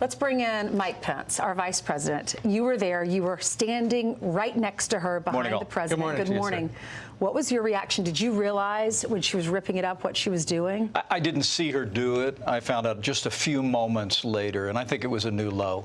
Let's bring in Mike Pence, our vice president. You were there. You were standing right next to her behind the president. Good morning. What was your reaction? Did you realize when she was ripping it up what she was doing? I didn't see her do it. I found out just a few moments later, and I think it was a new low.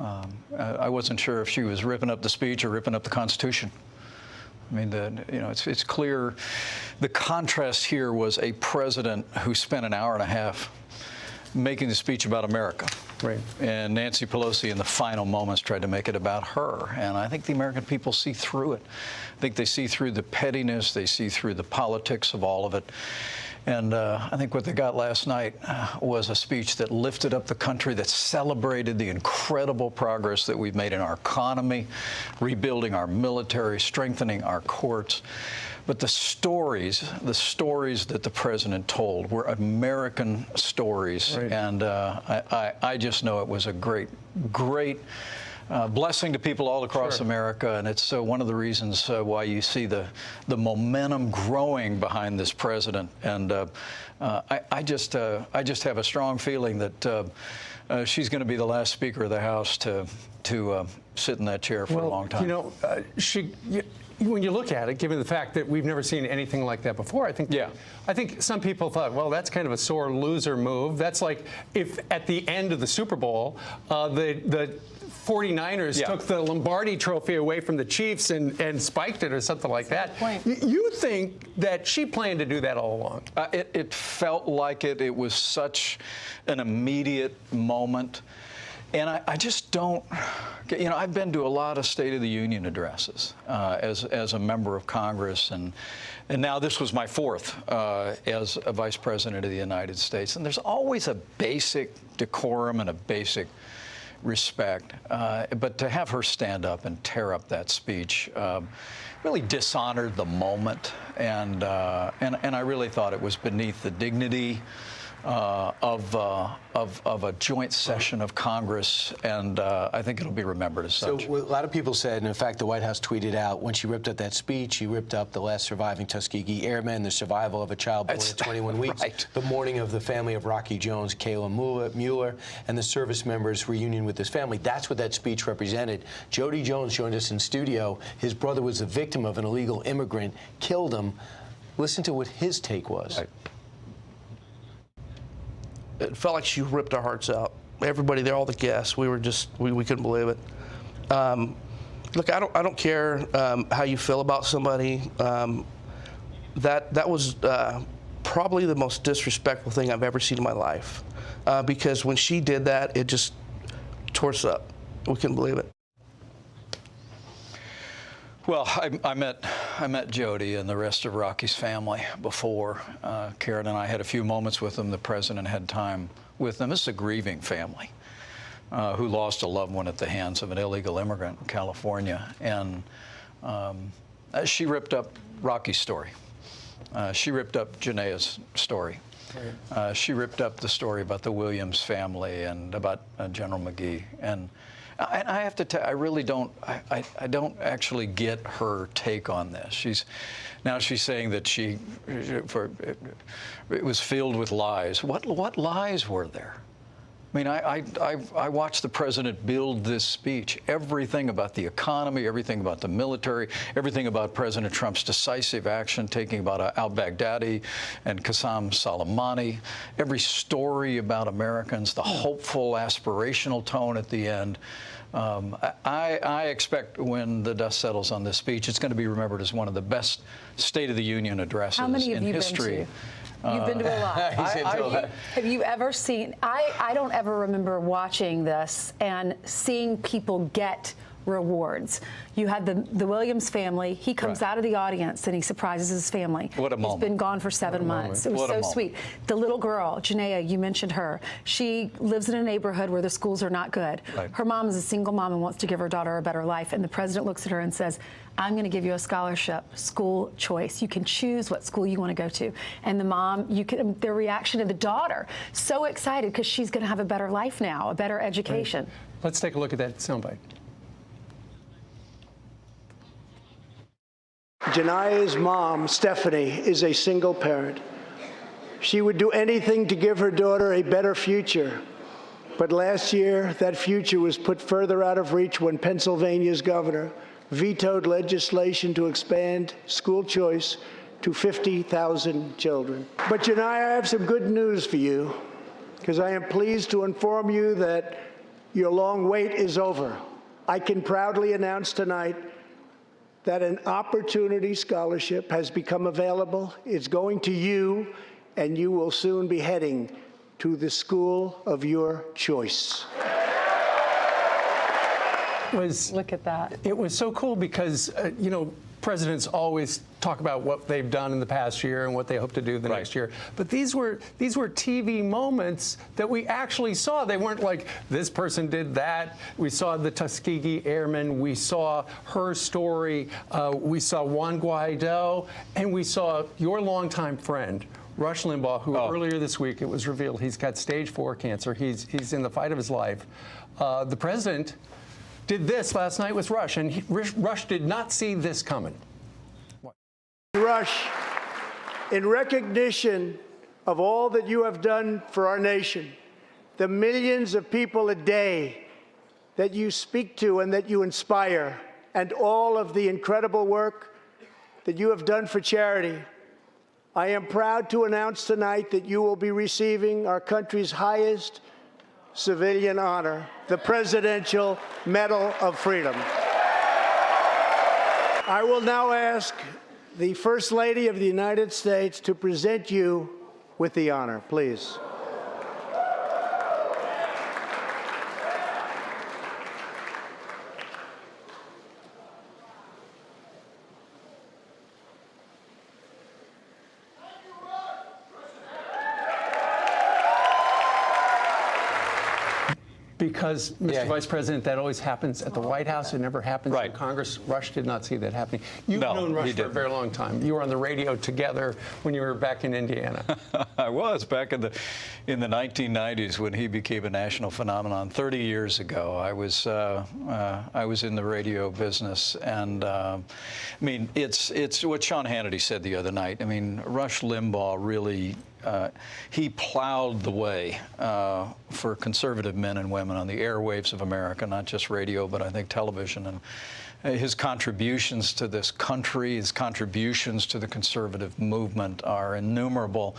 I wasn't sure if she was ripping up the speech or ripping up the Constitution. I mean, it's clear the contrast here was a president who spent an hour and a half making the speech about America. Right. And Nancy Pelosi in the final moments tried to make it about her. And I think the American people see through it. I think they see through the pettiness. They see through the politics of all of it. And I think what they got last night was a speech that lifted up the country, that celebrated the incredible progress that we've made in our economy, rebuilding our military, strengthening our courts. But the stories that the president told were American stories. Right. And I just know it was a great blessing to people all across America, and it's one of the reasons why you see the momentum growing behind this president. And I just have a strong feeling that she's going to be the last Speaker of the House to sit in that chair for a long time. You know, when you look at it, given the fact that we've never seen anything like that before, I think some people thought, well, that's kind of a sore loser move. That's like if at the end of the Super Bowl, the 49ers took the Lombardi trophy away from the Chiefs and spiked it or something like that. You think that she planned to do that all along? It felt like it. It was such an immediate moment. And I just don't, I've been to a lot of State of the Union addresses as a member of Congress, and now this was my fourth as a vice president of the United States. And there's always a basic decorum and a basic respect. But to have her stand up and tear up that speech really dishonored the moment, and I really thought it was beneath the dignity of a joint session of Congress, and I think it'll be remembered as such. So a lot of people said, and in fact, the White House tweeted out, when she ripped up that speech, she ripped up the last surviving Tuskegee Airmen, the survival of a child born at 21 weeks, the mourning of the family of Rocky Jones, Kayla Mueller, and the service members' reunion with his family. That's what that speech represented. Jody Jones joined us in studio. His brother was a victim of an illegal immigrant, killed him. Listen to what his take was. It felt like she ripped our hearts out. Everybody there, all the guests, we couldn't believe it. Look, I don't care how you feel about somebody. That was probably the most disrespectful thing I've ever seen in my life. Because when she did that, it just tore us up. We couldn't believe it. Well, I met Jody and the rest of Rocky's family before. Karen and I had a few moments with them. The president had time with them. This is a grieving family who lost a loved one at the hands of an illegal immigrant in California. And she ripped up Rocky's story. She ripped up Janae's story. She ripped up the story about the Williams family and about General McGee. And I have to tell you, I really don't. I don't actually get her take on this. She's saying that it was filled with lies. What lies were there? I mean, I watched the president build this speech. Everything about the economy, everything about the military, everything about President Trump's decisive action, taking about al-Baghdadi and Qasem Soleimani, every story about Americans, the hopeful, aspirational tone at the end. I expect when the dust settles on this speech, it's going to be remembered as one of the best State of the Union addresses in history. How many have you been to? You've been to a lot. Have you ever seen, I don't ever remember watching this and seeing people get rewards. You had the Williams family. He comes out of the audience and he surprises his family. What a moment. He's been gone for 7 months. It was so sweet. The little girl, Janaea, you mentioned her. She lives in a neighborhood where the schools are not good. Her mom is a single mom and wants to give her daughter a better life. And the president looks at her and says, I'm going to give you a scholarship, school choice. You can choose what school you want to go to. And the mom, the reaction of the daughter, so excited because she's going to have a better life now, a better education. Let's take a look at that soundbite. Janae's mom, Stephanie, is a single parent. She would do anything to give her daughter a better future. But last year, that future was put further out of reach when Pennsylvania's governor vetoed legislation to expand school choice to 50,000 children. But Janai, I have some good news for you, because I am pleased to inform you that your long wait is over. I can proudly announce tonight that an Opportunity Scholarship has become available. It's going to you, and you will soon be heading to the school of your choice. Look at that. It was so cool because, you know, presidents always talk about what they've done in the past year and what they hope to do the next year. But these were TV moments that we actually saw. They weren't like, this person did that. We saw the Tuskegee Airmen. We saw her story. We saw Juan Guaido. And we saw your longtime friend, Rush Limbaugh, who earlier this week it was revealed he's got stage 4 cancer. He's in the fight of his life. The president did this last night with Rush, and Rush did not see this coming. Rush, in recognition of all that you have done for our nation, the millions of people a day that you speak to and that you inspire, and all of the incredible work that you have done for charity, I am proud to announce tonight that you will be receiving our country's highest civilian honor, the Presidential Medal of Freedom. I will now ask the First Lady of the United States to present you with the honor, please. Because, Mr. Vice President, that always happens at the White House. It never happens in Congress. Rush did not see that happening. You've known Rush for a very long time. You were on the radio together when you were back in Indiana. I was back in the 1990s when he became a national phenomenon. 30 years ago, I was in the radio business, and I mean, it's what Sean Hannity said the other night. I mean, Rush Limbaugh really. He plowed the way for conservative men and women on the airwaves of America, not just radio, but I think television. And his contributions to this country, his contributions to the conservative movement are innumerable.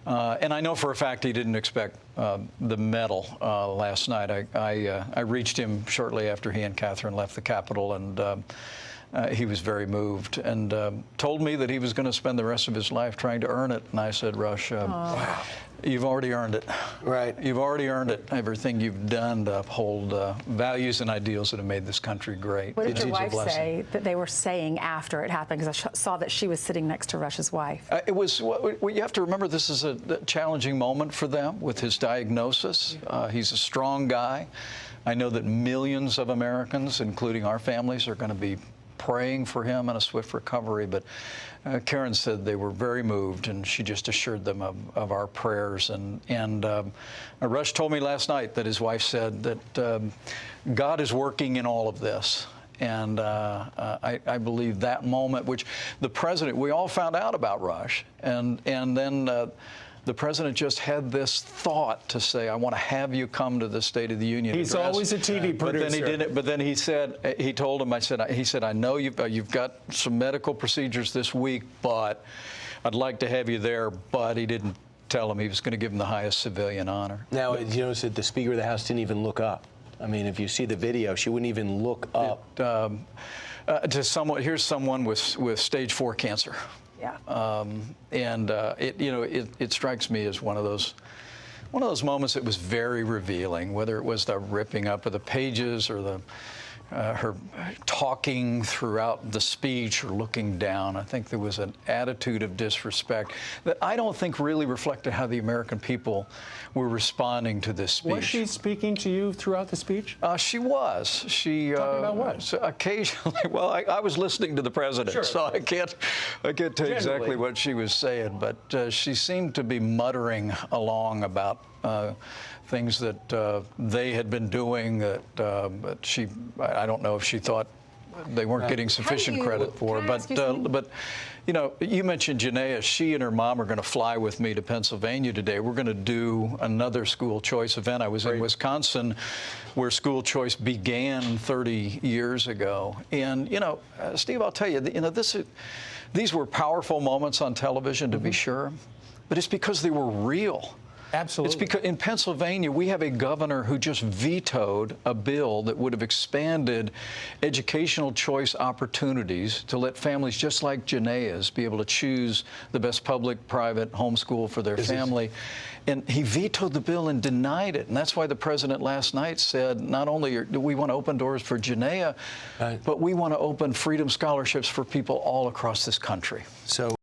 And I know for a fact he didn't expect the medal last night. I reached him shortly after he and Catherine left the Capitol, and he was very moved and told me that he was going to spend the rest of his life trying to earn it. And I said, Rush, wow. You've already earned it. Right. You've already earned it. Everything you've done to uphold values and ideals that have made this country great. What did your wife say that they were saying after it happened? Because I saw that she was sitting next to Rush's wife. It was. You have to remember, this is a challenging moment for them with his diagnosis. He's a strong guy. I know that millions of Americans, including our families, are going to be praying for him and a swift recovery, but Karen said they were very moved, and she just assured them of our prayers. And Rush told me last night that his wife said that God is working in all of this. And I believe that moment, which the president, we all found out about Rush, and then the president just had this thought to say, I want to have you come to the State of the Union He's address. always a TV producer. But then he didn't. But then he said, he told him, he said, I know you've got some medical procedures this week, but I'd like to have you there. But he didn't tell him he was going to give him the highest civilian honor. Now, you notice that the Speaker of the House didn't even look up. I mean, if you see the video, she wouldn't even look up. Here's someone with stage 4 cancer. Yeah. It strikes me as one of those moments that was very revealing, whether it was the ripping up of the pages or her talking throughout the speech or looking down. I think there was an attitude of disrespect that I don't think really reflected how the American people were responding to this speech. Was she speaking to you throughout the speech? She was. Talking about what? So occasionally, well, I was listening to the president, so I can't tell you exactly what she was saying, but she seemed to be muttering along about things that they had been doing that I don't know if she thought they weren't getting sufficient credit for. But you know, you mentioned Janaea. She and her mom are going to fly with me to Pennsylvania today. We're going to do another school choice event. I was in Wisconsin, where school choice began 30 years ago. And you know, Steve, I'll tell you, you know, these were powerful moments on television, to be sure, but it's because they were real. Absolutely. It's because in Pennsylvania, we have a governor who just vetoed a bill that would have expanded educational choice opportunities to let families just like Janaea's be able to choose the best public, private, homeschool for their family. And he vetoed the bill and denied it. And that's why the president last night said, not only do we want to open doors for Janaea, but we want to open freedom scholarships for people all across this country. So